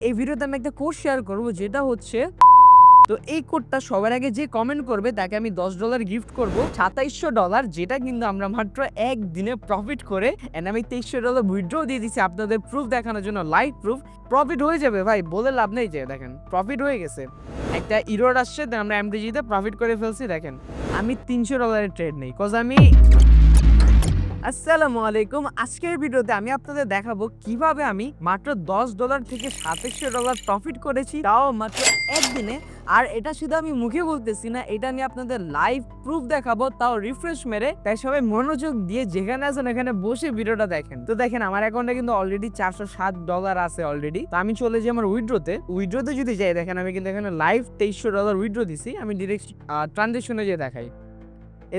এই ভিডিওতে আমি একটা কোড শেয়ার করব, যেটা হচ্ছে তো এই কোডটা সবার আগে যে কমেন্ট করবে তাকে আমি $10 গিফট করব, $2700, যেটা কিন্তু আমরা মাত্র একদিনে প্রফিট করে এন্ড আমি $2300 উইথড্র দিয়ে দিচ্ছি আপনাদের প্রুফ দেখানোর জন্য, লাইভ প্রুফ। প্রফিট হয়ে যাবে ভাই, বলে লাভ নেই। যে দেখেন প্রফিট হয়ে গেছে, একটা ইরোর আসছে, আমরা এমটিজিতে প্রফিট করে ফেলছি। দেখেন আমি $300 ট্রেড নেই, কজ আমি আসসালামু আলাইকুম। আজকের ভিডিওতে আমি আপনাদের দেখাবো কিভাবে আমি মাত্র $10 থেকে $2700 প্রফিট করেছি, তাও মাত্র একদিনে। আর এটা শুধু আমি মুখে বলতেছি না, এটা আমি আপনাদের লাইভ প্রুফ দেখাবো, তাও রিফ্রেশ মেরে। তাই সবাই মনোযোগ দিয়ে যেখানে আছেন এখানে বসে ভিডিওটা দেখেন। তো দেখেন আমার অ্যাকাউন্টে কিন্তু অলরেডি $407 আছে অলরেডি। তো আমি চলে যাই আমার উইথড্রোতে যদি যাই, দেখেন আমি কিন্তু এখানে লাইভ $2300 উইথড্রো দিছি। আমি ডিরেক্ট ট্রানজেকশনে যেয়ে দেখাই।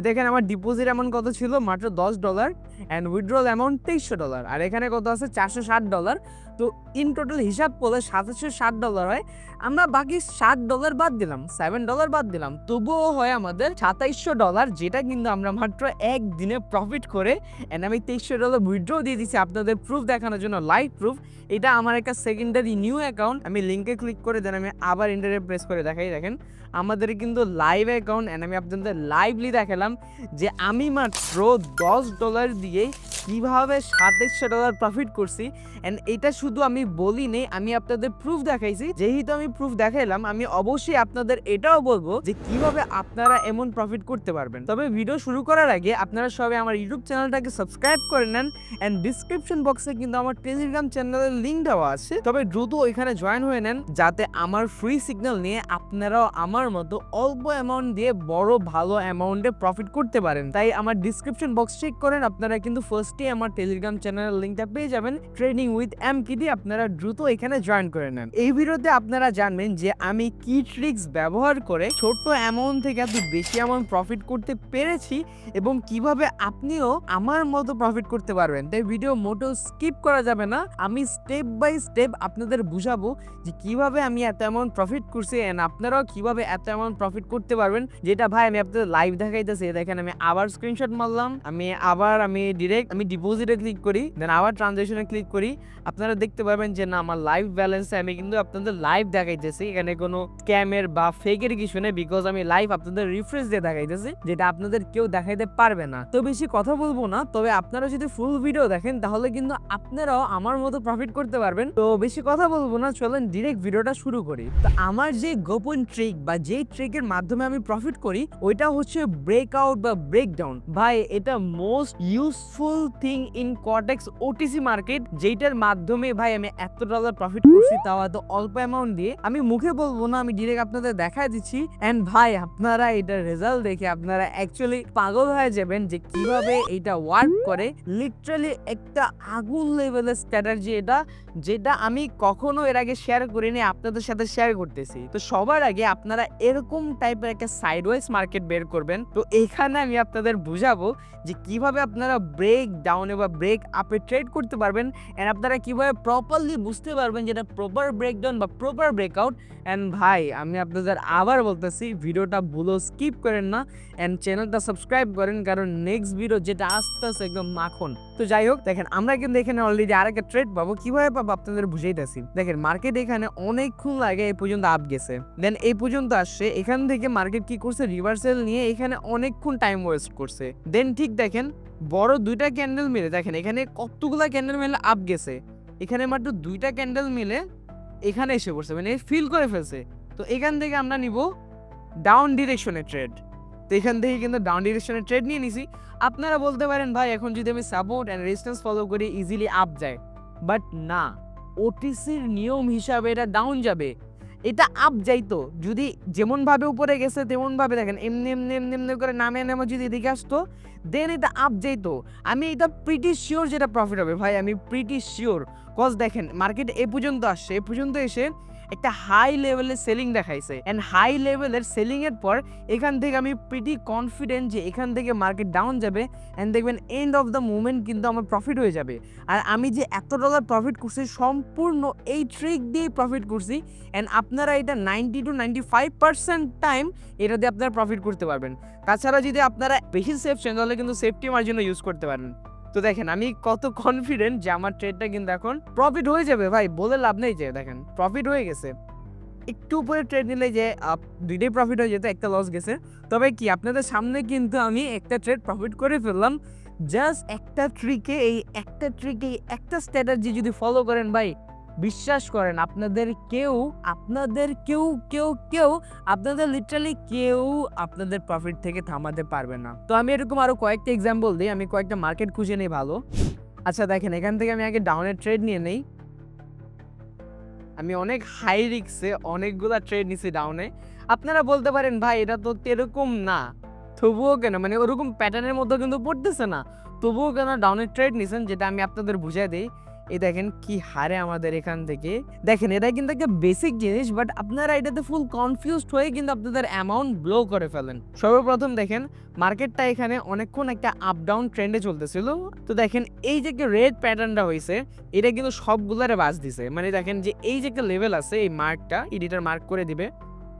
দেখেন আমার ডিপোজিট অ্যামাউন্ট কত ছিল, মাত্র $10, অ্যান্ড উইথড্রল অ্যামাউন্ট $2300। আর এখানে কত আছে, $460। তো ইন টোটাল হিসাব করলে $760 হয়। আমরা বাকি $60 বাদ দিলাম, $7 বাদ দিলাম, তবুও হয় আমাদের $2700, যেটা কিন্তু আমরা মাত্র একদিনে প্রফিট করে অ্যান্ড আমি $2300 উইথড্র দিয়ে দিচ্ছি আপনাদের প্রুফ দেখানোর জন্য, লাইভ প্রুফ। এটা আমার একটা সেকেন্ডারি নিউ অ্যাকাউন্ট। আমি লিঙ্কে ক্লিক করে দেন, আমি আবার ইন্টারে প্রেস করে দেখাই। দেখেন আমাদের কিন্তু লাইভ অ্যাকাউন্ট, অ্যান্ড আমি আপনাদের লাইভলি দেখালাম যে আমি মাত্র $10 দিয়ে কিভাবে $2700 প্রফিট করছি। অ্যান্ড এটা শুধু আমি বলি নেই, আমি আপনাদের প্রুফ দেখাইছি। যেহেতু আমি প্রুফ দেখাইলাম, আমি অবশ্যই আপনাদের এটাও বলবো যে কিভাবে আপনারা এমন প্রফিট করতে পারবেন। তবে ভিডিও শুরু করার আগে আপনারা সবাই আমার ইউটিউব চ্যানেলটাকে সাবস্ক্রাইব করে নেন, অ্যান্ড ডিসক্রিপশন বক্সে কিন্তু আমার টেলিগ্রাম চ্যানেলের লিঙ্ক দেওয়া আছে। তবে দ্রুত ওইখানে জয়েন হয়ে নেন, যাতে আমার ফ্রি সিগন্যাল নিয়ে আপনারাও আমার মতো অল্প অ্যামাউন্ট দিয়ে বড় ভালো অ্যামাউন্টে প্রফিট করতে পারেন। তাই আমার ডিসক্রিপশন বক্স চেক করেন, আপনারা কিন্তু ফার্স্টে আমার টেলিগ্রাম চ্যানেলের লিঙ্কটা পেয়ে যাবেন, ট্রেডিং উইথ এমকিডি। আপনারা দ্রুত এখানে জয়েন করে নেন। এই ভিডিওতে আপনারা জানবেন যে আমি কি ট্রিক্স ব্যবহার করে ছোট অ্যামাউন্ট থেকে এত বেশি অ্যামাউন্ট প্রফিট করতে পেরেছি, এবং কিভাবে আপনিও আমার মতো প্রফিট করতে পারবেন। তাই ভিডিও মোটেও স্কিপ করা যাবে না। আমি স্টেপ বাই স্টেপ আপনাদের বুঝাবো যে কিভাবে আমি এত অ্যামাউন্ট প্রফিট করছি, এন্ড আপনারাও কিভাবে এত অ্যামাউন্ট প্রফিট করতে পারবেন। যেটা ভাই আমি আপনাদের লাইভ দেখাইতেছি। দেখেন আমি আবার স্ক্রিনশট মারলাম, আমি ডিরেক্ট ডিপোজিটে ক্লিক করি, দেন আবার ট্রানজাকশনে ক্লিক করি। আপনারা দেখতে পারবেন যে না, আমার লাইভ ব্যালেন্সে আমি কিন্তু আপনাদের লাইভ দেখাইতেছি। এখানে কোনো স্ক্যামের বা ফেকের কিছু নেই, বিকজ আমি লাইভ আপনাদের রিফ্রেশ দিয়ে দেখাইতেছি, যেটা আপনাদের কেউ দেখাইতে পারবে না। তো বেশি কথা বলবো না, তবে আপনারা যদি ফুল ভিডিও দেখেন তাহলে কিন্তু আপনারাও আমার মতো প্রফিট করতে পারবেন। তো বেশি কথা বলবো না, চলেন ডিরেক্ট ভিডিওটা শুরু করি। তো আমার যে গোপন ট্রিক বা যে ট্রিকের মাধ্যমে আমি প্রফিট করি, ওইটা হচ্ছে ব্রেকআউট বা ব্রেকডাউন। ভাই এটা মোস্ট ইউজফুল থিং ইন কটেক্স ওটিসি মার্কেট, যেটার মাধ্যমে ভাই আমি এত ডলার প্রফিট করছি, তাও এত অল্প অ্যামাউন্ট দিয়ে। আমি মুখে বলবো না, আমি ডিরেক্ট আপনাদের দেখাই দিচ্ছি। এন্ড ভাই আপনারা এটার রেজাল্ট দেখে আপনারা অ্যাকচুয়ালি পাগল হয়ে যাবেন যে কিভাবে এটা ওয়ার্ক করে। লিটারালি একটা আগুন লেভেলের স্ট্র্যাটেজি এটা, যেটা আমি কখনো এর আগে শেয়ার করিনি, আপনাদের সাথে শেয়ার করতেছি। তো সবার আগে আপনারা এরকম টাইপের একটা সাইডওয়েজ মার্কেট বের করবেন। তো এখানে আমি আপনাদের বুঝাবো যে কিভাবে আপনারা ব্রেক ডাউনে বা ব্রেক আপে ট্রেড করতে পারবেন, এন্ড আপনারা কিভাবে প্রপারলি বুঝতে পারবেন যেটা প্রপার ব্রেকডাউন বা প্রপার ব্রেকআউট। এন্ড ভাই আমি আপনাদের আবার বলতেছি, ভিডিওটা ভুলো স্কিপ করেন না, এন্ড চ্যানেলটা সাবস্ক্রাইব করেন, কারণ নেক্সট ভিডিও যেটা আসতেছে একদম মাখন। তো যাই হোক, দেখেন আমরা কিন্তু এখানে অলরেডি আরেকটা ট্রেড পাবো। কিভাবে পাবো আপনাদের বুঝাইতেছি। দেখেন মার্কেট এখানে অনেকক্ষণ লাগে এই পর্যন্ত আপ গেছে, দেন এই পর্যন্ত আসছে। এখান থেকে মার্কেট কি করছে, রিভার্সাল নিয়ে এখানে অনেকক্ষণ টাইম ওয়েস্ট করছে। দেন ঠিক দেখেন বড় দুইটা ক্যান্ডেল মিলে, দেখেন এখানে কতগুলা ক্যান্ডেল মিলে আপ গেছে, এখানে মাত্র দুইটা ক্যান্ডেল মিলে এখানে এসে পড়ছে, মানে ফিল করে ফেলছে। তো এখান থেকে আমরা নিব ডাউন ডিরেকশনে ট্রেড। তো এখান থেকে কিন্তু ডাউন ডিরেকশনে ট্রেড নিয়ে নিছি। আপনারা বলতে পারেন ভাই এখন যদি আমি সাপোর্ট অ্যান্ড রেজিস্ট্যান্স ফলো করি ইজিলি আপ যায়, বাট না, ওটিসির নিয়ম হিসাবে এটা ডাউন যাবে। এটা আপ যাইতো যদি যেমন ভাবে উপরে গেছে তেমন ভাবে, দেখেন এমনি এমনি এমনি এমনি করে নামে নামে যদি এদিকে আসতো, দেন এটা আপ যাইতো। আমি এটা প্রিটি শিওর যেটা প্রফিট হবে ভাই, আমি প্রিটি শিওর। কজ দেখেন মার্কেট এ পর্যন্ত আসছে, এ পর্যন্ত এসে একটা হাই লেভেলের সেলিং দেখাইছে, এন্ড হাই লেভেলের সেলিং এর পর এখান থেকে আমি প্রিটি কনফিডেন্ট যে এখান থেকে মার্কেট ডাউন যাবে, এন্ড দেখবেন এন্ড অফ দ্য মুভমেন্ট কিন্তু আমার প্রফিট হয়ে যাবে। আর আমি যে এত ডলার প্রফিট করছি সম্পূর্ণ এই ট্রিক দিয়ে প্রফিট করছি, এন্ড আপনারা এটা 90 to 95% টাইম এটা দিয়ে আপনারা প্রফিট করতে পারবেন। তাছাড়া যদি আপনারা বেশি সেফ চান তাহলে কিন্তু সেফটি মার্জিনও ইউজ করতে পারেন। তো দেখেন আমি কত কনফিডেন্ট যে আমার ট্রেডটা কিন্তু এখন প্রফিট হয়ে যাবে ভাই, বলে লাভ নেই, যে দেখেন প্রফিট হয়ে গেছে। একটু উপরে ট্রেড নিলে যে দুইটাই প্রফিট হয়ে যেত, একটা লস গেছে। তবে কি আপনাদের সামনে কিন্তু আমি একটা ট্রেড প্রফিট করে ফেললাম জাস্ট একটা ট্রিকে। এই একটা স্ট্র্যাটেজি যদি ফলো করেন ভাই, বিশ্বাস করেন আপনাদের লিটারালি কেউ আপনাদের প্রফিট থেকে থামাতে পারবে না। তো আমি এরকম আরো কয়েকটা এক্সাম্পল দিই, আমি কয়েকটা মার্কেট খুঁজে নেই ভালো। আচ্ছা দেখেন, এখান থেকে আমি আগে ডাউনের ট্রেড নিয়ে নেই। আমি অনেক হাই রিস্কে অনেকগুলা ট্রেড নিছি ডাউনে। আপনারা বলতে পারেন ভাই এটা তো এরকম না, তবুও কেন, মানে ওরকম প্যাটার্নের মধ্যে কিন্তু পড়তেছে না, তবুও কেন ডাউনের ট্রেড নিছেন, যেটা আমি আপনাদের বুঝাই দিই। এই দেখেন কি হারে আমাদের এখান থেকে, দেখেন এটা কিন্তু একটা বেসিক জিনিস, বাট আপনারা এটাতে ফুল কনফিউজড হয়ে কিন্তু আপনাদের অ্যামাউন্ট ব্লো করে ফেলেন। সর্বপ্রথম দেখেন মার্কেটটা এখানে অনেকক্ষণ একটা আপ ডাউন ট্রেন্ডে চলতেছিল। তো দেখেন এই যে একটা রেড প্যাটার্নটা হয়েছে, এটা কিন্তু সবগুলারে বাস দিছে। মানে দেখেন যে এই যে একটা লেভেল আছে, এই মার্কটা এডিটর মার্ক করে দিবে,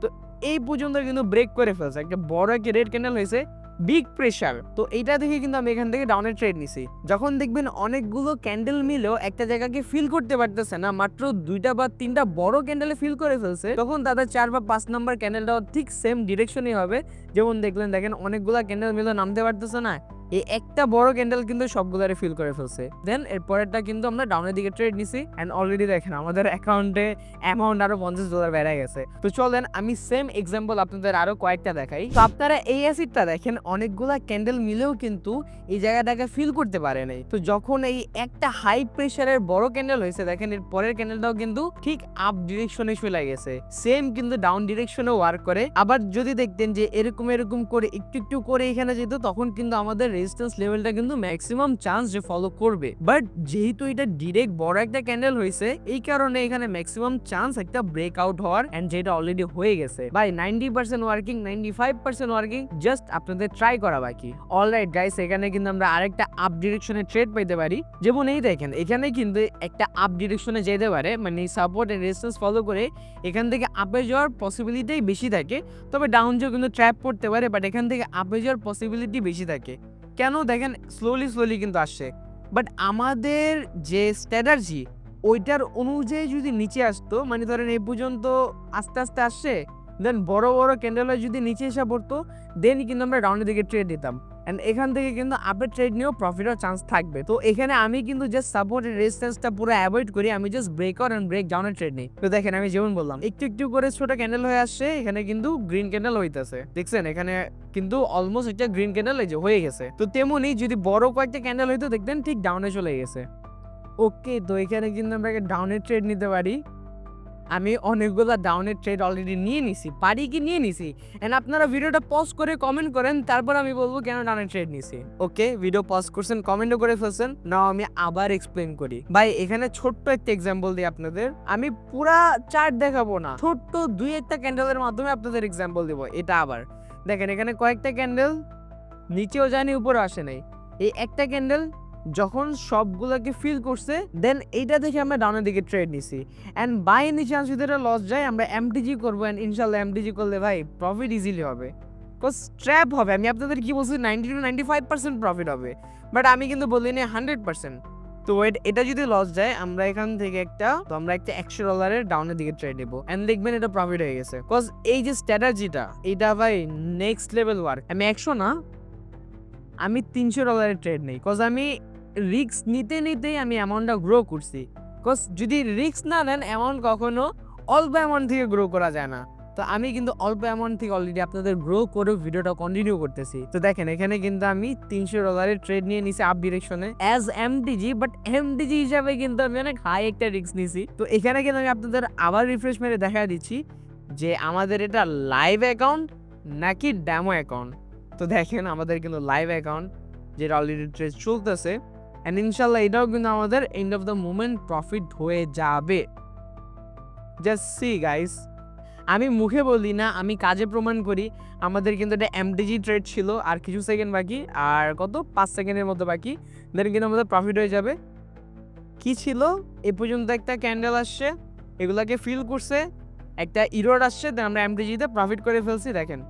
তো এই পর্যন্ত কিন্তু ব্রেক করে ফেলছে, একটা বড় একটা রেড ক্যান্ডেল হয়েছে, বিগ প্রেসার। তো এইটা দেখে কিন্তু আমি এখান থেকে ডাউনের ট্রেড নিছি। যখন দেখবেন অনেকগুলো ক্যান্ডেল মিলেও একটা জায়গাকে ফিল করতে পারতেছে না, মাত্র 2টা বা 3টা বড় ক্যান্ডেলে ফিল করে ফেলছে, তখন তাদের 4 বা 5 নাম্বার ক্যান্ডেলটাও ঠিক সেম ডিরেকশনই হবে। যেমন দেখেন অনেকগুলা ক্যান্ডেল মিলেও নামতে পারতেছে না, এই একটা বড় ক্যান্ডেল কিন্তু সবগুলারে ফিল করে ফেলছে। দেন এরপরেরটা কিন্তু আমরা ডাউনের দিকে ট্রেড নিছি, এন্ড অলরেডি দেখেন আমাদের অ্যাকাউন্টে অ্যামাউন্ট আরো $50 বেড়ে গেছে। তো চলেন আমি সেম এক্সাম্পল আপনাদের আরো কয়েকটা দেখাই। তো আপনারা এই অ্যাসিডটা দেখেন অনেকগুলা ক্যান্ডেল মিলেও কিন্তু এই জায়গাটাকে ফিল করতে পারে নাই। তো যখন এই একটা হাই প্রেসারের বড় ক্যান্ডেল হয়েছে, দেখেন এর পরের ক্যান্ডেলটাও কিন্তু ঠিক আপ ডিরেকশনে চলে গেছে, সেম কিন্তু ডাউন ডিরেকশনে ওয়ার্ক করে। আবার যদি দেখতেন যে এরকম করে একটু করে এখানে যেত, তখন কিন্তু আমাদের রেজিস্ট্যান্স লেভেলটা কিন্তু ম্যাক্সিমাম চান্স যে ফলো করবে। বাট যেহেতু এটা ডিরেক্ট বড় একটা ক্যান্ডেল হয়েছে, এই কারণে এখানে ম্যাক্সিমাম চান্স একটা ব্রেকআউট হওয়ার, এন্ড যেটা অলরেডি হয়ে গেছে ভাই। 90% ওয়ার্কিং, 95% ওয়ার্কিং, জাস্ট আপনাদের ট্রাই করা বাকি। অলরাইট গাইস, এখানে কিন্তু আমরা আরেকটা আপ ডিরেকশনে ট্রেড পাইতে পারি। যেমন এই দেখেন এখানে কিন্তু একটা আপ ডিরেকশনে যেতে পারে, মানে সাপোর্ট এন্ড রেজিস্ট্যান্স ফলো করে এখান থেকে আপে যাওয়ার পসিবিলিটি বেশি থাকে। তবে ডাউন যেও কিন্তু ট্র্যাপ করতে পারে, বাট এখান থেকে আপে যাওয়ার পসিবিলিটি বেশি থাকে। কেন দেখেন স্লোলি কিন্তু আসছে, বাট আমাদের যে স্ট্র্যাটাজি ওইটার অনুযায়ী যদি নিচে আসতো, মানে ধরেন এই পর্যন্ত আস্তে আস্তে আসছে, দেন বড় ক্যান্ডেলে যদি নিচে এসে পড়তো, দেন কিন্তু আমরা ডাউনের দিকে ট্রেড দিতাম, এন্ড এখান থেকে কিন্তু আপের ট্রেড নিয়েও প্রফিটের চান্স থাকবে। তো এখানে আমি কিন্তু জাস্ট সাপোর্ট এর রেজিস্ট্যান্সটা পুরো অ্যাভয়েড করি, আমি জাস্ট ব্রেকআউট এন্ড ব্রেক ডাউনের ট্রেড নিই। তো দেখেন আমি যেমন বললাম একটু করে ছোট ক্যান্ডেল হয়ে আসছে, এখানে কিন্তু গ্রিন ক্যান্ডেল হইতাছে, দেখছেন এখানে কিন্তু অলমোস্ট একটা গ্রিন ক্যান্ডেল এই যে হয়ে গেছে। তো তেমনি যদি বড় কয়েকটা ক্যান্ডেল হইতো, দেখতেন ঠিক ডাউনে চলে গেছে। ওকে, তো এখানে কিন্তু আমরা ডাউনের ট্রেড নিতে পারি। আমি অনেকগুলো ডাউনের ট্রেড অলরেডি নিয়ে নিছি, এন্ড আপনারা ভিডিওটা পজ করে কমেন্ট করেন, তারপর আমি বলবো কেন ডাউনের ট্রেড নিছি। ওকে, ভিডিও পজ করছেন, কমেন্টও করে ফেলছেন, নাও আমি আবার এক্সপ্লেন করি। ভাই এখানে ছোট্ট একটা এক্সাম্পল দিই আপনাদের, আমি পুরা চার্ট দেখাবো না, ছোট্ট 2-1টা ক্যান্ডেলের মাধ্যমে আপনাদের এক্সাম্পল দিব। এটা আবার দেখেন এখানে কয়েকটা ক্যান্ডেল নিচেও যায়নি, উপরে আসে নাই, এই একটা ক্যান্ডেল যখন সবগুলোকে ফিল করছে, দেন এইটা দেখে আমরা ডাউনের দিকে ট্রেড নিছি, এন্ড বাই এনি চান্স যদি এটা লস যায় আমরা এমটিজি করবো, এন্ড ইনশাল্লাহ এমটিজি করলে ভাই প্রফিট ইজিলি হবে, বিকজ ট্র্যাপ হবে। আমি আপনাদের কি বলছি 90-95% প্রফিট হবে, বাট আমি কিন্তু বলিনি 100%। তো এটা যদি লস যায় আমরা এখান থেকে একটা $100 ডাউনের দিকে ট্রেড নেবো, এন্ড দেখবেন এটা প্রফিট হয়ে গেছে। বিকজ এই যে স্ট্র্যাটেজিটা এটা ভাই নেক্সট লেভেল ওয়ার্ক। আমি 100 না, আমি $300 ট্রেড নেই, বিকজ আমি রিস্ক নিতেই আমি অ্যামাউন্টটা গ্রো করছি। বিকজ যদি রিস্ক না নেন অ্যামাউন্ট কখনো অল্প অ্যামাউন্ট থেকে গ্রো করা যায় না। তো আমি কিন্তু অল্প অ্যামাউন্ট থেকে অলরেডি আপনাদের গ্রো করে ভিডিওটা কন্টিনিউ করতেছি। তো দেখেন এখানে কিন্তু আমি $300 ট্রেড নিয়ে নিছি আপ ডিরেকশনে অ্যাজ এমটিজি, বাট এমটিজি হিসাবে কিন্তু আমি অনেক হাই একটা রিস্ক নিছি। তো এখানে কিন্তু আমি আপনাদের আবার রিফ্রেশ মেরে দেখা দিচ্ছি যে আমাদের এটা লাইভ অ্যাকাউন্ট নাকি ডেমো অ্যাকাউন্ট। তো দেখেন আমাদের কিন্তু লাইভ অ্যাকাউন্ট, যেটা অলরেডি ট্রেড চলতেছে, এন্ড ইনশাল্লাহ এটাও কিন্তু আমাদের end of the moment profit হয়ে যাবে। জাস্ট সি গাইস, আমি মুখে বলি না, আমি কাজে প্রমাণ করি। আমাদের কিন্তু এটা এমটিজি ট্রেড ছিল, আর কিছু সেকেন্ড বাকি, আর কত 5 সেকেন্ডের মতো বাকি, দেন কিন্তু আমাদের প্রফিট হয়ে যাবে। কি ছিল এ পর্যন্ত একটা ক্যান্ডেল আসছে, এগুলাকে ফিল করছে, একটা ইরোড আসছে, দেন আমরা এমটিজিতে প্রফিট করে ফেলছি। দেখেন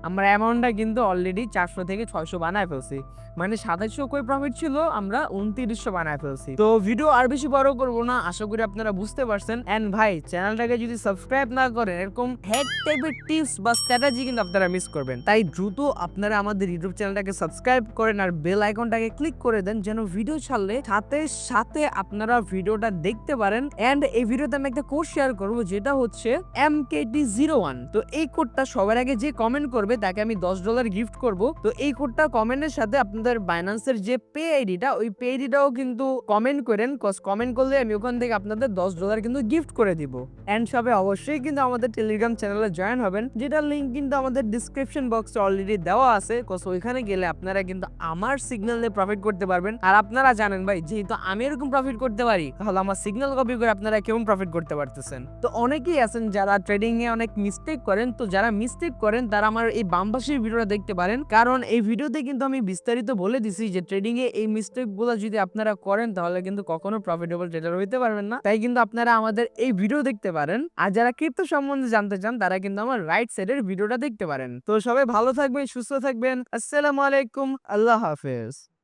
আমরা অ্যামাউন্টটা কিন্তু অলরেডি 400 থেকে 600 বানায় ফেলছি। মানে 2700 কই প্রফিট ছিল, আমরা 2900 বানায় ফেলছি। তো ভিডিও আর বেশি বড় করবো না, আশা করি আপনারা বুঝতে পারছেন। এন্ড ভাই চ্যানেলটাকে যদি সাবস্ক্রাইব না করেন, এরকম হেড টাইপের টিপস বা স্ট্র্যাটেজি কিন্তু আপনারা মিস করবেন। তাই দ্রুত আপনারা আমাদের ইউটিউব চ্যানেলটাকে সাবস্ক্রাইব করেন আর বেল আইকনটাকে ক্লিক করে দেন, যেন ভিডিও ছাড়লে সাথে সাথে আপনারা ভিডিওটা দেখতে পারেন। এন্ড এই ভিডিওতে আমি একটা কোড শেয়ার করবো, যেটা হচ্ছে MKT01। তো এই কোডটা সবার আগে যে কমেন্ট করবে তাকে আমি $10 গিফট করব। তো এই কোডটা কমেন্টের সাথে আপনাদের বাইন্যান্সের যে পে আইডিটা, ওই পে আইডিটাও কিন্তু কমেন্ট করেন, কজ কমেন্ট করলে আমি ওখান থেকে আপনাদের $10 কিন্তু গিফট করে দিব। এন্ড সবাই অবশ্যই কিন্তু আমাদের টেলিগ্রাম চ্যানেলে জয়েন হবেন, যেটার লিঙ্ক কিন্তু আমাদের ডিসক্রিপশন বক্সে অলরেডি দেওয়া আছে। কজ ওইখানে গেলে আপনারা কিন্তু আমার সিগন্যাল দিয়ে প্রফিট করতে পারবেন। আর আপনারা জানেন ভাই, যেহেতু আমি এরকম প্রফিট করতে পারি, তাহলে আমার সিগন্যাল কপি করে আপনারা কেমন প্রফিট করতে পারতেছেন। তো অনেকেই আছেন যারা ট্রেডিং এ অনেক মিস্টেক করেন। তো যারা মিস্টেক করেন তারা আমার এই বাম পাশের ভিডিওটা দেখতে পারেন, কারণ এই ভিডিওতে কিন্তু আমি বিস্তারিত বলে দিছি যে ট্রেডিং এ এই মিস্টেক গুলো যদি আপনারা করেন তাহলে কিন্তু কখনো প্রফিটেবল ট্রেডার হইতে পারবেন না। তাই কিন্তু আপনারা আমাদের এই ভিডিও দেখতে পারেন। আর যারা ক্রিপ্টো সম্বন্ধে জানতে চান তারা কিন্তু আমার রাইট সাইডের ভিডিওটা দেখতে পারেন। তো সবাই ভালো থাকবেন, সুস্থ থাকবেন। আসসালামু আলাইকুম, আল্লাহ হাফেজ।